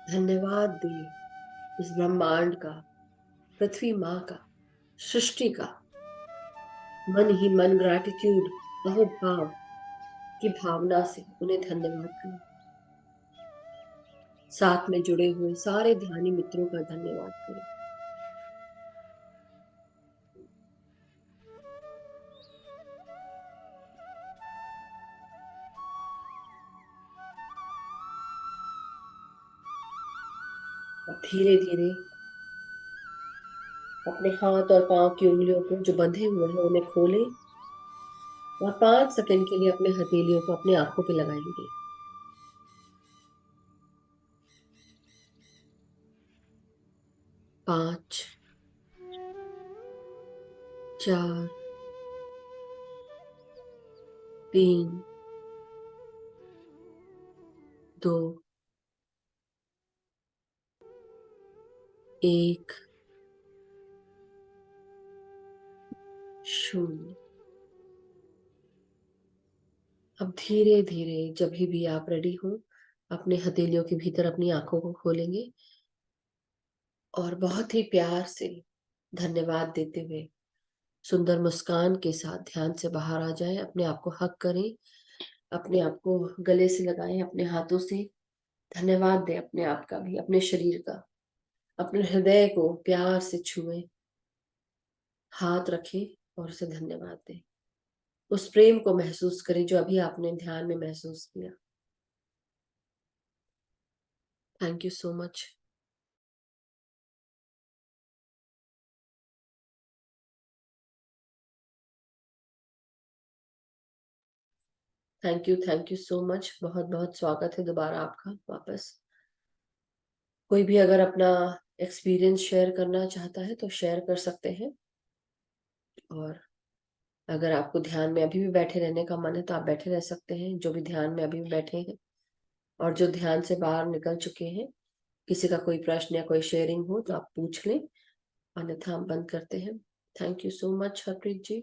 धन्यवाद दें इस ब्रह्मांड का, पृथ्वी माँ का, सृष्टि का। मन ही मन ग्रैटिट्यूड, अहोभाव की भावना से उन्हें धन्यवाद करें। साथ में जुड़े हुए सारे ध्यानी मित्रों का धन्यवाद करें। अब धीरे धीरे अपने हाथ और पांव की उंगलियों को जो बंधे हुए हैं उन्हें खोलें और 5 सेकंड के लिए अपने हथेलियों को अपनी आंखों पे लगाएंगे। 5, 4, 3, 2, 1, 0। अब धीरे धीरे जब भी आप रेडी हो, अपने हथेलियों के भीतर अपनी आंखों को खोलेंगे और बहुत ही प्यार से धन्यवाद देते हुए सुंदर मुस्कान के साथ ध्यान से बाहर आ जाएं। अपने आप को हग करें, अपने आप को गले से लगाएं अपने हाथों से। धन्यवाद दें अपने आप का भी, अपने शरीर का। अपने हृदय को प्यार से छुएं, हाथ रखें और उसे धन्यवाद दें। उस प्रेम को महसूस करें जो अभी आपने ध्यान में महसूस किया। Thank you so much. Thank you so much. बहुत बहुत स्वागत है दोबारा आपका वापस। कोई भी अगर अपना एक्सपीरियंस शेयर करना चाहता है तो शेयर कर सकते हैं। और अगर आपको ध्यान में अभी भी बैठे रहने का मन है तो आप बैठे रह सकते हैं, जो भी ध्यान में अभी भी बैठे हैं। और जो ध्यान से बाहर निकल चुके हैं, किसी का कोई प्रश्न या कोई शेयरिंग हो तो आप पूछ लें, अन्यथा हम बंद करते हैं। Thank you so much Harpreet ji.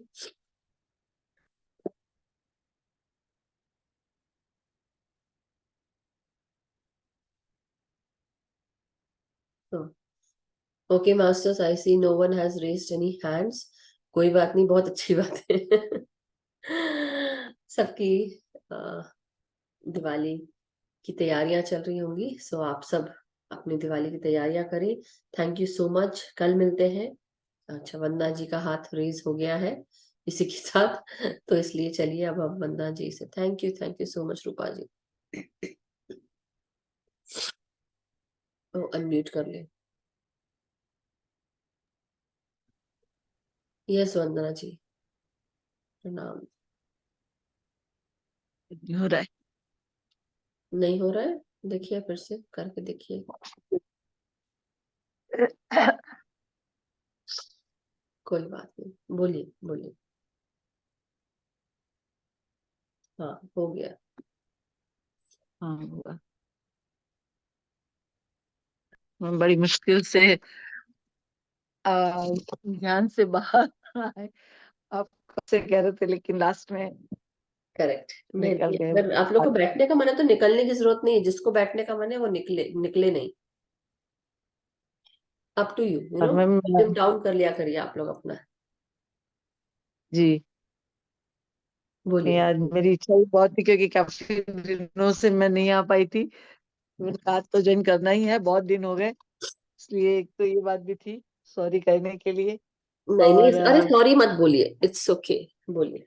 तो okay masters, I see no one has raised any hands. कोई बात नहीं, बहुत अच्छी बात है। सबकी दिवाली की तैयारियां चल रही होंगी, सो आप सब अपनी दिवाली की तैयारियां करें। थैंक यू सो मच, कल मिलते हैं। अच्छा, वंदना जी का हाथ रेज हो गया है इसी के साथ, तो इसलिए चलिए अब हम वंदना जी से थैंक यू सो मच रूपा जी। तो अनम्यूट कर ले। यस वंदना जी, प्रणाम। हो रहा नहीं हो रहा है, देखिए फिर से करके देखिए। है। कोई बात नहीं, बोलिए बोलिए। हाँ, हो गया। हाँ हुआ। मैं बड़ी मुश्किल से ध्यान से बाहर आए। आप कब से कह रहे थे लेकिन लास्ट में करेक्ट। नहीं निकल नहीं, गए। अगर आप लोग को बैठने का मन है तो निकलने की जरूरत नहीं है, जिसको बैठने का मन है वो निकले निकले नहीं। अप टू यू, और मैम वॉल्यूम डाउन कर लिया करिए आप लोग अपना। जी, नहीं आज बोलिए। मेरी इच्छा भी बहुत थी क्योंकि काफी दिनों से मैं नहीं आ पाई थी। मैंने आज तो ज्वाइन करना ही है, बहुत दिन हो गए, इसलिए एक तो ये बात भी थी, सॉरी कहने के लिए। नहीं नहीं, और अरे सॉरी मत बोलिए, इट्स ओके, बोलिए।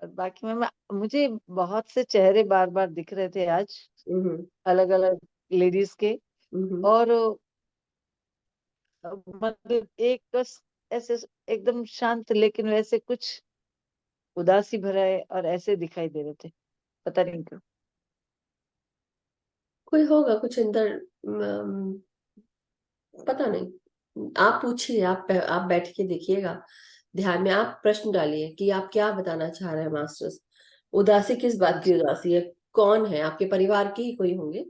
बाकी मैम मुझे बहुत से चेहरे बार बार दिख रहे थे आज, हम्म अलग अलग लेडीज के। हम्म। और मतलब एक बस ऐसे एकदम शांत लेकिन वैसे कुछ उदासी भरा है और ऐसे दिखाई दे रहे थे, पता नहीं क्यों। कोई होगा कुछ अंदर, पता नहीं। आप पूछिए, आप बैठ के देखिएगा, ध्यान में आप प्रश्न डालिए कि आप क्या बताना चाह रहे हैं मास्टर्स। उदासी किस बात की उदासी है? कौन है आपके परिवार के ही कोई होंगे,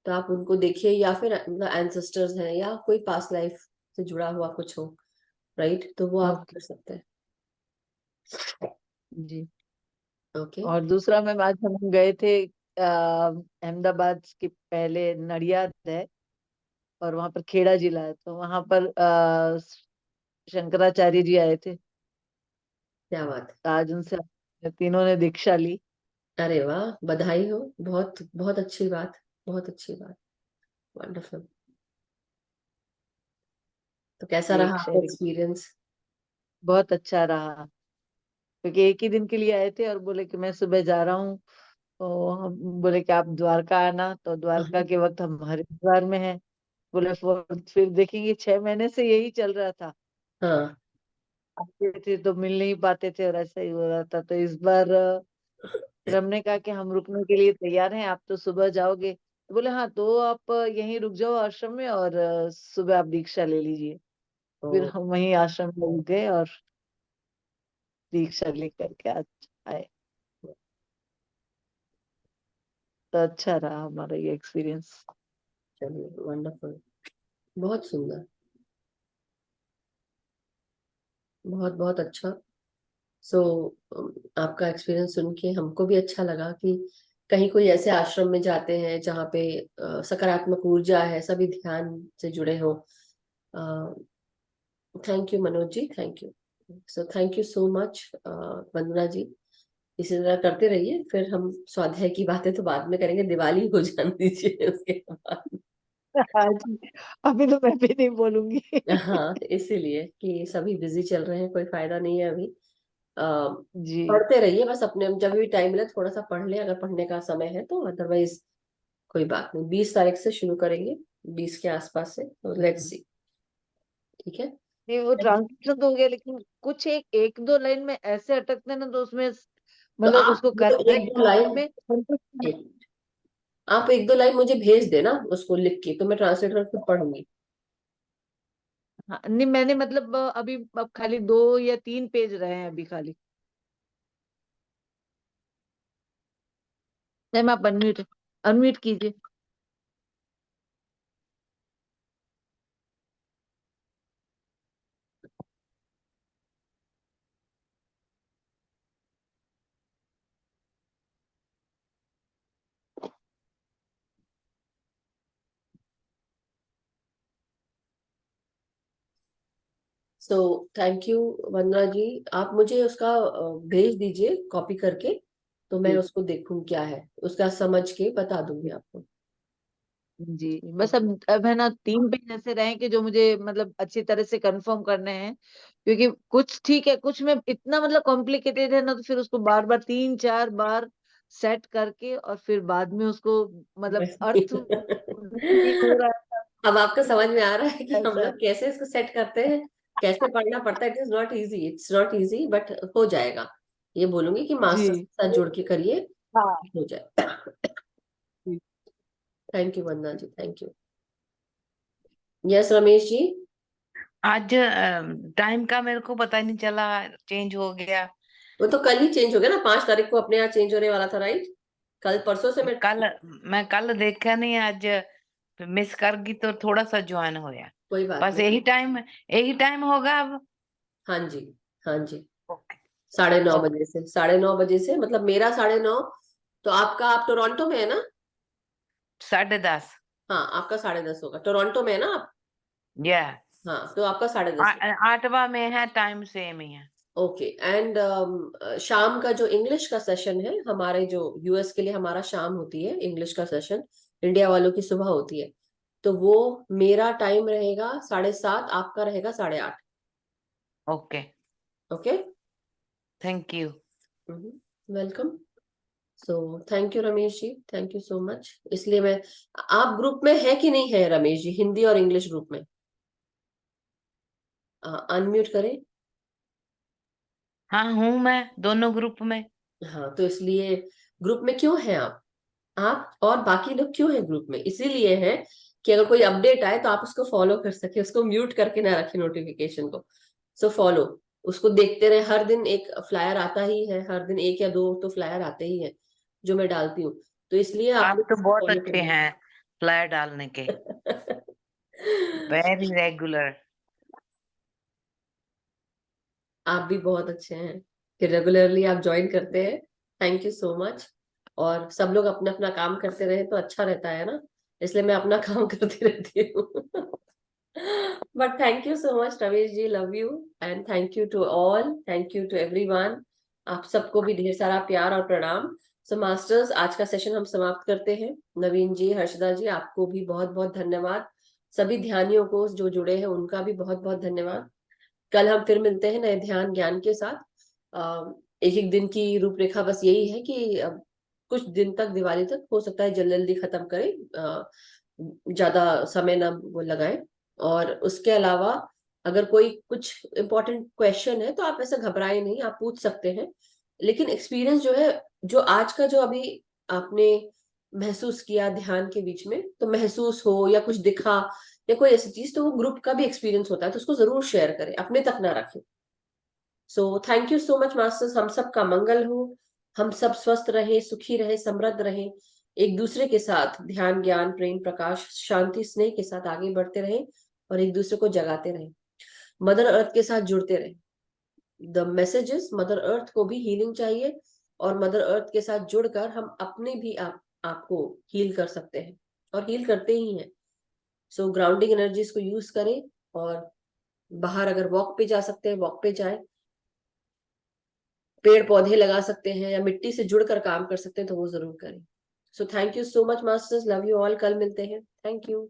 तो आप उनको देखिए, या फिर एंसेस्टर्स हैं, या कोई पास्ट लाइफ से जुड़ा हुआ कुछ हो, राइट, तो वो आप ओके कर सकते हैं। जी। ओके। और दूसरा मैम आज हम गए थे अहमदाबाद के पहले नडियाद है, और वहां पर खेड़ा जिला है, तो वहां पर शंकराचार्य जी आए थे। क्या बात आज उनसे तीनों ने दीक्षा ली। है, अरे वाह, बधाई हो, बहुत बहुत अच्छी बात, बहुत अच्छी बात, वंडरफुल। तो कैसा ये रहा एक आपका शेयरिंग एक्सपीरियंस? बहुत अच्छा रहा, क्योंकि एक ही दिन के लिए आए थे और बोले कि मैं सुबह जा रहा हूँ, तो हम बोले कि आप द्वारका आना, तो द्वारका के वक्त हम हरिद्वार में हैं। बोले फिर देखेंगे, 6 महीने से यही चल रहा था, हाँ। आते थे तो मिल नहीं पाते थे और ऐसा ही हो रहा था। तो इस बार फिर हमने कहा कि हम रुकने के लिए तैयार हैं, आप तो सुबह जाओगे, तो बोले हाँ तो आप यहीं रुक जाओ आश्रम में, और सुबह आप दीक्षा ले लीजिए। ओ, फिर हम वहीं आश्रम में रुक गए और दीक्षा लेकर के आज आए। तो अच्छा रहा हमारा ये एक्सपीरियंस। चलिए वंडरफुल, बहुत सुंदर, बहुत बहुत अच्छा। सो आपका एक्सपीरियंस सुन के हमको भी अच्छा लगा कि कहीं कोई ऐसे आश्रम में जाते हैं जहाँ पे सकारात्मक ऊर्जा है, सभी ध्यान से जुड़े हो। Thank you Manoj ji, thank you. So thank you so much Vandana ji. इसी तरह करते रहिए, फिर हम स्वाध्याय की बातें तो बाद में करेंगे, दिवाली हो जाने दीजिए उसके बाद। हाँ जी, अभी तो मैं भी नहीं बोलूंगी। हाँ, इसीलिए कि सभी बिजी चल रहे हैं, कोई फायदा नहीं है अभी। अ, जी पढ़ते रहिए बस, अपने जब भी टाइम मिले थोड़ा सा पढ़ ले, अगर पढ़ने का समय है तो, अदरवाइज कोई बात नहीं। 20 तारीख से शुरू करेंगे, 20 के आसपास से, तो लेट्स सी। ठीक है। नहीं, वो ट्रांसलेशन तो हो गया, लेकिन कुछ एक एक दो लाइन में ऐसे अटकते हैं ना, तो उसमें तो मतलब आप उसको मुझे एक करेक्ट दो करने लाइन, में संतुष्ट। एक आप एक दो लाइन मुझे भेज देना उसको लिख के, तो मैं ट्रांसलेटर खुद पढ़ूंगी। हाँ नहीं, मैंने मतलब अभी अब खाली 2 या 3 पेज रहे हैं अभी खाली। मैम आप अनम्यूट अनम्यूट कीजिए। सो थैंक यू वंदना जी। आप मुझे उसका भेज दीजिए कॉपी करके, तो मैं जी उसको देखूं क्या है, उसका समझ के बता दूंगी आपको। जी, बस अब है ना 3 पेज ऐसे रहे कि जो मुझे मतलब अच्छी तरह से कंफर्म करने हैं, क्योंकि कुछ ठीक है, कुछ में इतना मतलब कॉम्प्लिकेटेड है ना, तो फिर उसको बार बार 3-4 बार सेट करके और फिर बाद में उसको मतलब अर्थ नहीं हो रहा था। अब आपको समझ में आ रहा है कि हम ऐसा है। लोग कैसे इसको सेट करते हैं, कैसे पढ़ना पड़ता है। It is not easy, it's not easy, but हो जाएगा। ये बोलूंगी कि मास्टर्स जी के साथ जुड़ के करिए, हाँ हो जाए। जी। Thank you Vandana ji, thank you. Yes Ramesh ji. आज टाइम का मेरे को पता नहीं चला, चेंज हो गया। वो तो कल ही चेंज हो गया ना, 5 तारीख को अपने यहाँ चेंज होने वाला था, राइट? कल परसों से मैं। कल मैं कल देखा नहीं, आज मिस कर गई तो थोड़ा सा ज्वाइन होया। कोई बात बस नहीं। यही टाइम होगा अब। हाँ जी, हाँ जी। ओके। 9:30 बजे ओके। से, 9:30 बजे से, मतलब मेरा 9:30। तो आपका, आप टोरंटो में है ना? 10:30। हाँ, आपका 10:30 होगा, टोरंटो में है ना आप? या हाँ, तो आपका 10:30। 8वां में है, टाइम सेम ही है। ओके। एंड शाम का जो इंग्लिश का सेशन है हमारे, जो यूएस के लिए हमारा शाम होती है इंग्लिश का सेशन, इंडिया वालों की सुबह होती है। तो वो मेरा टाइम रहेगा 7:30, आपका रहेगा 8:30। Okay. Okay. Thank you. Welcome. So thank you Ramesh ji, thank you so much. इसलिए मैं, आप ग्रुप में है कि नहीं है रमेश जी, हिंदी और इंग्लिश ग्रुप में? अनम्यूट करें। हाँ हूँ मैं दोनों ग्रुप में। हाँ, तो इसलिए ग्रुप में क्यों हैं आप और बाकी लोग क्यों हैं ग्रुप में? इसीलिए है कि अगर कोई अपडेट आए तो आप उसको फॉलो कर सके, उसको म्यूट करके ना रखें नोटिफिकेशन को। सो फॉलो, उसको देखते रहे। हर दिन एक फ्लायर आता ही है, हर दिन 1 या 2 तो फ्लायर आते ही है जो मैं डालती हूँ। तो इसलिए आप आप लोग तो इसको बहुत फॉलो अच्छे करिए। हैं फ्लायर डालने के। Very regular. आप भी बहुत अच्छे हैं कि रेगुलरली आप ज्वाइन करते हैं। Thank you so much. और सब लोग अपना अपना काम करते रहे तो अच्छा रहता है ना, इसलिए मैं अपना काम करती रहती हूँ। But thank you so much Ramesh ji, love you. And thank you to all, thank you to everyone. आप सबको भी ढेर सारा प्यार और प्रणाम। सो मास्टर्स, आज का सेशन हम समाप्त करते हैं। नवीन जी, हर्षदा जी, आपको भी बहुत बहुत धन्यवाद। सभी ध्यानियों को जो जुड़े हैं उनका भी बहुत बहुत धन्यवाद। कल हम फिर मिलते हैं नए ध्यान ज्ञान के साथ। एक एक दिन की रूपरेखा बस यही है कि कुछ दिन तक, दिवाली तक हो सकता है जल्दी जल्दी खत्म करें, ज्यादा समय ना वो लगाएं। और उसके अलावा अगर कोई कुछ इम्पोर्टेंट क्वेश्चन है तो आप ऐसा घबराएं नहीं, आप पूछ सकते हैं। लेकिन एक्सपीरियंस जो है, जो आज का जो अभी आपने महसूस किया ध्यान के बीच में, तो महसूस हो या कुछ दिखा या कोई ऐसी चीज, तो वो ग्रुप का भी एक्सपीरियंस होता है, तो उसको जरूर शेयर करें, अपने तक ना रखें। सो thank you so much masters, हम सब का मंगल हो। हम सब स्वस्थ रहे, सुखी रहे, समृद्ध रहे, एक दूसरे के साथ ध्यान ज्ञान प्रेम प्रकाश शांति स्नेह के साथ आगे बढ़ते रहे और एक दूसरे को जगाते रहे, मदर अर्थ के साथ जुड़ते रहे। The message is, mother earth को भी हीलिंग चाहिए, और मदर अर्थ के साथ जुड़कर हम अपने भी आपको हील कर सकते हैं, और हील करते ही हैं। सो ग्राउंडिंग एनर्जीज को यूज करें, और बाहर अगर वॉक पे जा सकते हैं वॉक पे जाए, पेड़ पौधे लगा सकते हैं या मिट्टी से जुड़कर काम कर सकते हैं तो वो जरूर करें। सो thank you so much masters, love you all. कल मिलते हैं। Thank you.